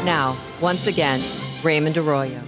Now, once again, Raymond Arroyo.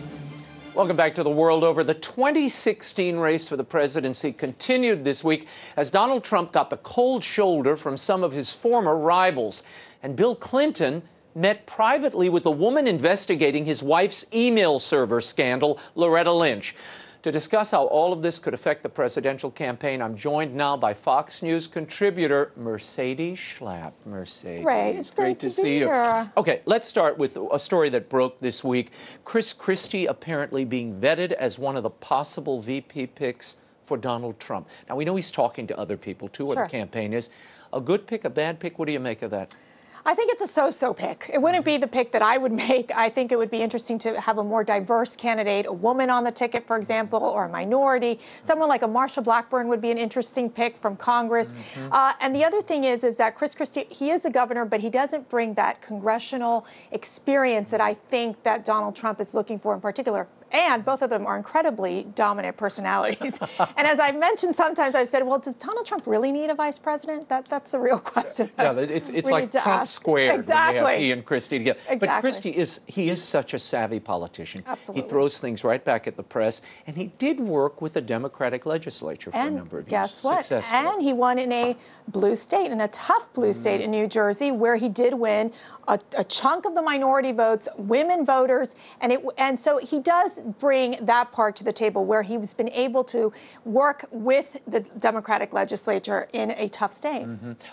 Welcome back to The World Over. The 2016 race for the presidency continued this week as Donald Trump got the cold shoulder from some of his former rivals. And Bill Clinton met privately with the woman investigating his wife's email server scandal, Loretta Lynch. To discuss how all of this could affect the presidential campaign, I'm joined now by Fox News contributor Mecedes Schlapp. Mecedes, Ray, it's great to see you. Here. Okay, let's start with a story that broke this week. Chris Christie apparently being vetted as one of the possible VP picks for Donald Trump. Now, we know he's talking to other people, too, what the campaign is. A good pick, a bad pick? What do you make of that? I think it's a so-so pick. It wouldn't be the pick that I would make. I think it would be interesting to have a more diverse candidate, a woman on the ticket, for example, or a minority. Someone like a Marsha Blackburn would be an interesting pick from Congress. And the other thing is that Chris Christie, he is a governor, but he doesn't bring that congressional experience that I think that Donald Trump is looking for in particular. And both of them are incredibly dominant personalities. And as I've mentioned sometimes, I've said, well, does Donald Trump really need a vice president? That's a real question. Yeah, it's like Trump squared exactly. when you have he and Christie together. Exactly. But Christie is such a savvy politician. Absolutely. He throws things right back at the press. And he did work with the Democratic legislature for a number of years. Guess what? And he won in a blue state, in a tough blue state in New Jersey, where he did win a chunk of the minority votes, women voters, and so he does bring that part to the table where he's been able to work with the Democratic legislature in a tough state.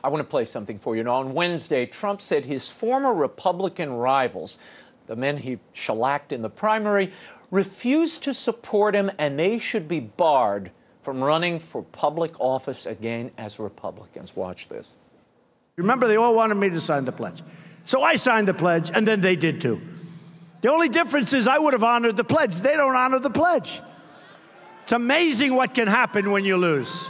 I want to play something for you. Now, on Wednesday, Trump said his former Republican rivals, the men he shellacked in the primary, refused to support him, and they should be barred from running for public office again as Republicans. Watch this. Remember, they all wanted me to sign the pledge. So I signed the pledge, and then they did too. The only difference is I would have honored the pledge. They don't honor the pledge. It's amazing what can happen when you lose.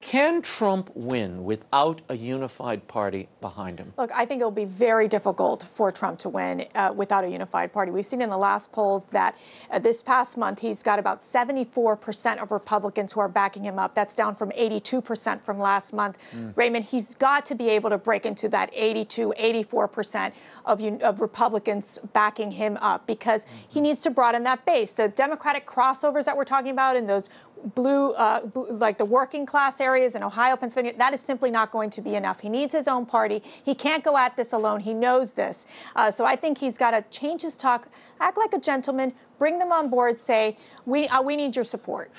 Can Trump win without a unified party behind him? Look, I think it'll be very difficult for Trump to win without a unified party. We've seen in the last polls that this past month he's got about 74% of Republicans who are backing him up. That's down from 82% from last month. Raymond, he's got to be able to break into that 82, 84% of Republicans backing him up because he needs to broaden that base. The Democratic crossovers that we're talking about in those blue, like the working class areas in Ohio, Pennsylvania, that is simply not going to be enough. He needs his own party. He can't go at this alone. He knows this. So I think he's got to change his talk, act like a gentleman, bring them on board, say, we need your support.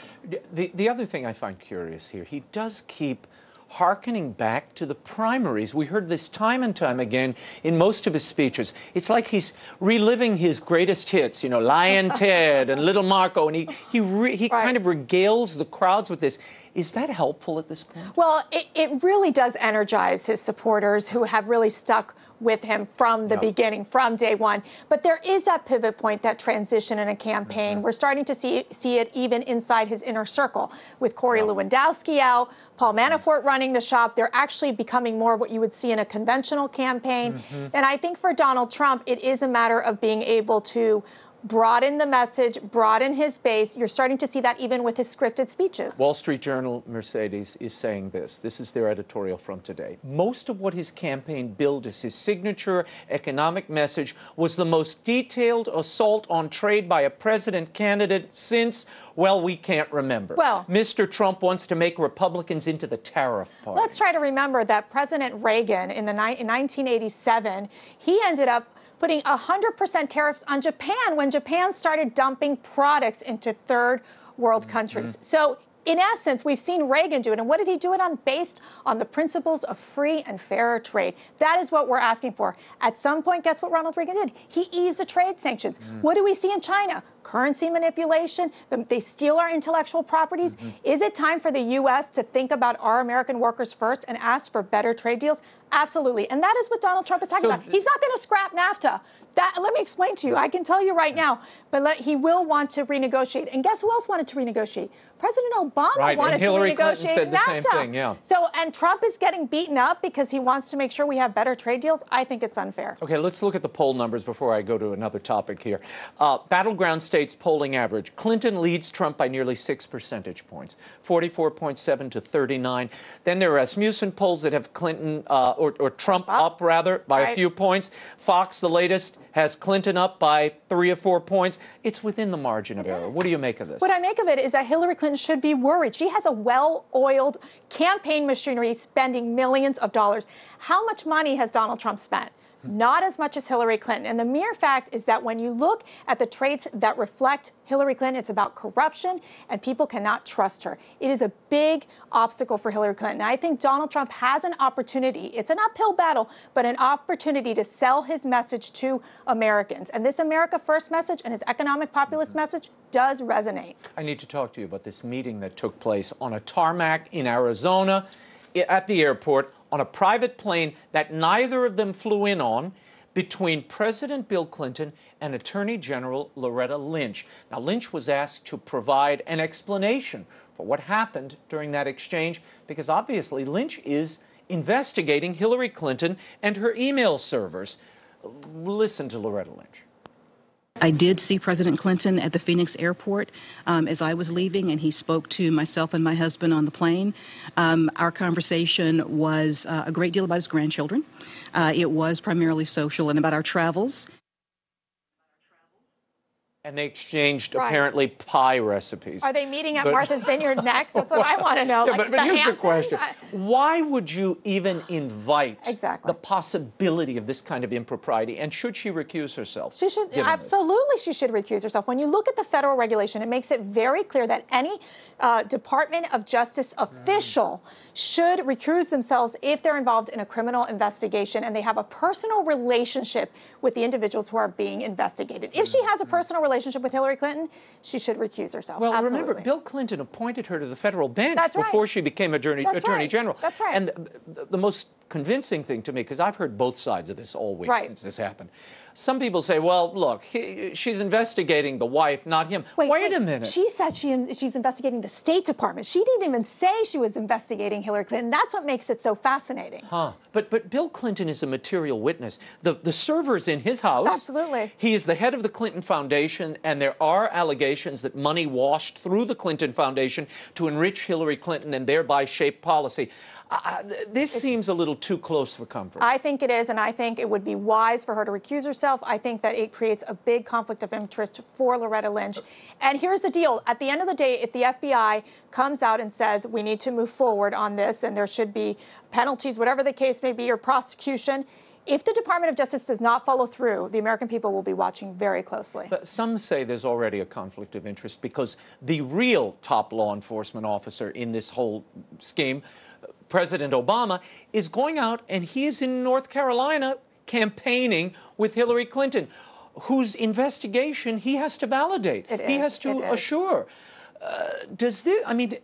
The other thing I find curious here, he does keep hearkening back to the primaries. We heard this time and time again in most of his speeches. It's like he's reliving his greatest hits, you know, Lion Ted and Little Marco, and he kind of regales the crowds with this. Is that helpful at this point? Well, it really does energize his supporters who have really stuck with him from the beginning, from day one. But there is that pivot point, that transition in a campaign. We're starting to see it even inside his inner circle with Corey Lewandowski out, Paul Manafort running the shop. They're actually becoming more of what you would see in a conventional campaign. And I think for Donald Trump, it is a matter of being able to broaden the message, broaden his base. You're starting to see that even with his scripted speeches. Wall Street Journal, Mecedes, is saying this. This is their editorial from today. Most of what his campaign billed as his signature economic message was the most detailed assault on trade by a president candidate since, well, we can't remember. Well, Mr. Trump wants to make Republicans into the tariff party. Let's try to remember that President Reagan in 1987, he ended up putting 100% tariffs on Japan when Japan started dumping products into third world countries. So in essence, we've seen Reagan do it. And what did he do it on? Based on the principles of free and fair trade. That is what we're asking for. At some point, guess what Ronald Reagan did? He eased the trade sanctions. What do we see in China? Currency manipulation. They steal our intellectual properties. Is it time for the U.S. to think about our American workers first and ask for better trade deals? Absolutely. And that is what Donald Trump is talking about. He's not going to scrap NAFTA. Let me explain to you. I can tell you right now, but he will want to renegotiate. And guess who else wanted to renegotiate? President Obama wanted to renegotiate NAFTA. Same thing, yeah. So, and Trump is getting beaten up because he wants to make sure we have better trade deals. I think it's unfair. Okay, let's look at the poll numbers before I go to another topic here. Battleground states polling average. Clinton leads Trump by nearly 6 percentage points, 44.7 to 39. Then there are Rasmussen polls that have Clinton or Trump up rather, by a few points. Fox, the latest, has Clinton up by 3 or 4 points. It's within the margin of error. What do you make of this? What I make of it is that Hillary Clinton should be worried. She has a well-oiled campaign machinery spending millions of dollars. How much money has Donald Trump spent? Not as much as Hillary Clinton. And the mere fact is that when you look at the traits that reflect Hillary Clinton, it's about corruption, and people cannot trust her. It is a big obstacle for Hillary Clinton. I think Donald Trump has an opportunity. It's an uphill battle, but an opportunity to sell his message to Americans. And this America First message and his economic populist message does resonate. I need to talk to you about this meeting that took place on a tarmac in Arizona at the airport, on a private plane that neither of them flew in on, between President Bill Clinton and Attorney General Loretta Lynch. Now, Lynch was asked to provide an explanation for what happened during that exchange, because obviously Lynch is investigating Hillary Clinton and her email servers. Listen to Loretta Lynch. I did see President Clinton at the Phoenix airport as I was leaving, and he spoke to myself and my husband on the plane. Our conversation was a great deal about his grandchildren. It was primarily social and about our travels. And they exchanged apparently pie recipes. Are they meeting at Martha's Vineyard next? That's what I want to know. Yeah, like but here's Hamptons? the question. Why would you even invite the possibility of this kind of impropriety? And should she recuse herself? She should. Absolutely, she should recuse herself. When you look at the federal regulation, it makes it very clear that any Department of Justice official should recuse themselves if they're involved in a criminal investigation and they have a personal relationship with the individuals who are being investigated. If she has a personal relationship with Hillary Clinton, she should recuse herself. Well, absolutely. remember, Bill Clinton appointed her to the federal bench That's before right. she became Attorney General. That's right. And the most convincing thing to me, because I've heard both sides of this all week since this happened. Some people say, well, look, she's investigating the wife, not him. Wait a minute. She said she's investigating the State Department. She didn't even say she was investigating Hillary Clinton. That's what makes it so fascinating. Huh. But Bill Clinton is a material witness. The server's in his house. Absolutely. He is the head of the Clinton Foundation, and there are allegations that money washed through the Clinton Foundation to enrich Hillary Clinton and thereby shape policy. This seems a little too close for comfort. I think it is, and I think it would be wise for her to recuse herself. I think that it creates a big conflict of interest for Loretta Lynch. And here's the deal. At the end of the day, if the FBI comes out and says we need to move forward on this and there should be penalties, whatever the case may be, or prosecution, if the Department of Justice does not follow through, the American people will be watching very closely. But some say there's already a conflict of interest because the real top law enforcement officer in this whole scheme, President Obama, is going out and he is in North Carolina campaigning with Hillary Clinton, whose investigation he has to validate. He has to assure. Does this, I mean,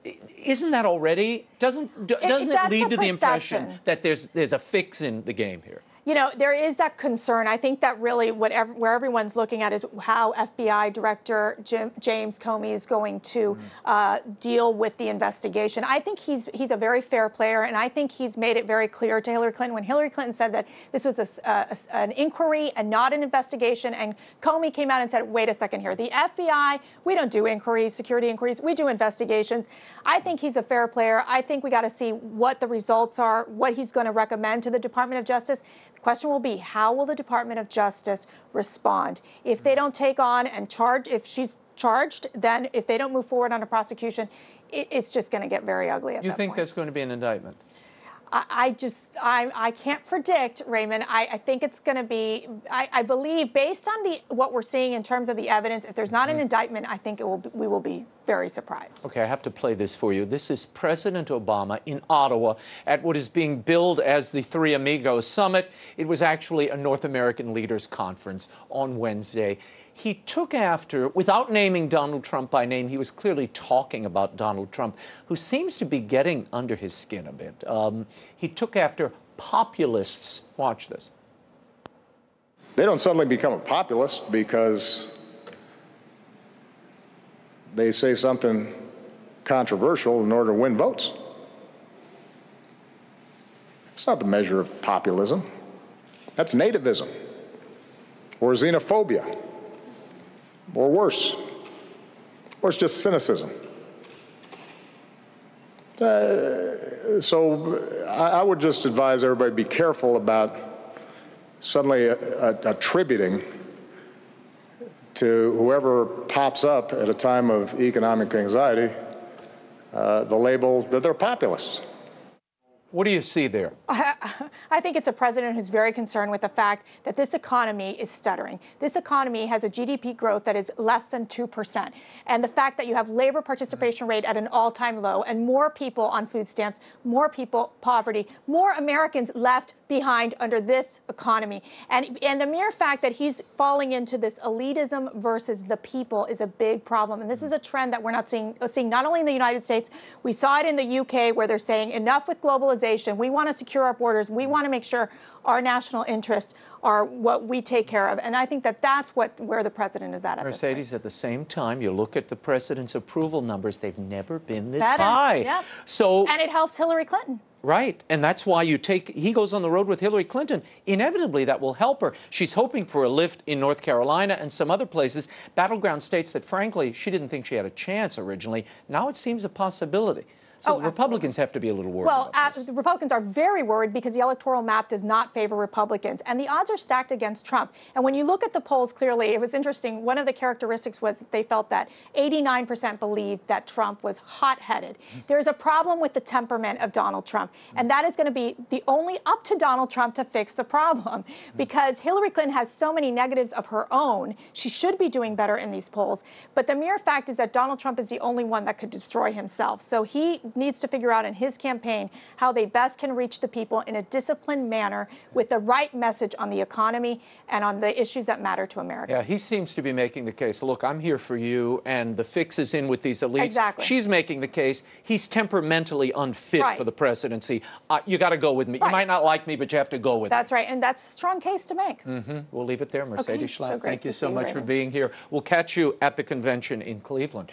isn't that already, doesn't it lead to the impression that there's a fix in the game here? You know, there is that concern. I think that really where everyone's looking at is how FBI Director James Comey is going to deal with the investigation. I think he's a very fair player, and I think he's made it very clear to Hillary Clinton when Hillary Clinton said that this was an inquiry and not an investigation, and Comey came out and said, wait a second here. The FBI, we don't do inquiries, security inquiries. We do investigations. I think he's a fair player. I think we got to see what the results are, what he's going to recommend to the Department of Justice. The question will be, how will the Department of Justice respond? If they don't take on and charge, if she's charged, then if they don't move forward on a prosecution, it's just going to get very ugly at that point. You think there's going to be an indictment? I can't predict, Raymond. I think it's going to be, I believe, based on what we're seeing in terms of the evidence, if there's not an indictment, I think we will be very surprised. Okay, I have to play this for you. This is President Obama in Ottawa at what is being billed as the Three Amigos Summit. It was actually a North American Leaders Conference on Wednesday. He took after, without naming Donald Trump by name, he was clearly talking about Donald Trump, who seems to be getting under his skin a bit. He took after populists. Watch this. They don't suddenly become a populist because they say something controversial in order to win votes. It's not the measure of populism. That's nativism or xenophobia. Or worse, or it's just cynicism. So I would just advise everybody be careful about suddenly attributing to whoever pops up at a time of economic anxiety the label that they're populists. What do you see there? I think it's a president who's very concerned with the fact that this economy is stuttering. This economy has a GDP growth that is less than 2%. And the fact that you have labor participation rate at an all-time low and more people on food stamps, more people poverty, more Americans left behind under this economy. And the mere fact that he's falling into this elitism versus the people is a big problem. And this is a trend that we're not seeing not only in the United States, we saw it in the UK where they're saying enough with globalization. We want to secure our borders. We want to make sure our national interests are what we take care of. And I think that that's where the president is at. Mercedes, at the same time, you look at the president's approval numbers, they've never been this Better, high. yeah. So, and it helps Hillary Clinton. Right, and that's why he goes on the road with Hillary Clinton. Inevitably, that will help her. She's hoping for a lift in North Carolina and some other places, battleground states that, frankly, she didn't think she had a chance originally. Now it seems a possibility. So the Republicans have to be a little worried about this. The Republicans are very worried because the electoral map does not favor Republicans, and the odds are stacked against Trump. And when you look at the polls clearly, it was interesting. One of the characteristics was they felt that 89% believed that Trump was hot-headed. There's a problem with the temperament of Donald Trump, and that is going to be the only up to Donald Trump to fix the problem, because Hillary Clinton has so many negatives of her own. She should be doing better in these polls, but the mere fact is that Donald Trump is the only one that could destroy himself. So he needs to figure out in his campaign how they best can reach the people in a disciplined manner with the right message on the economy and on the issues that matter to Americans. Yeah, he seems to be making the case, look, I'm here for you, and the fix is in with these elites. Exactly. She's making the case, he's temperamentally unfit for the presidency. You got to go with me. Right. You might not like me, but you have to go with me. That's right, and that's a strong case to make. We'll leave it there. Mercedes Schlapp, so great thank you to so see you, much for Raymond. being here. We'll catch you at the convention in Cleveland.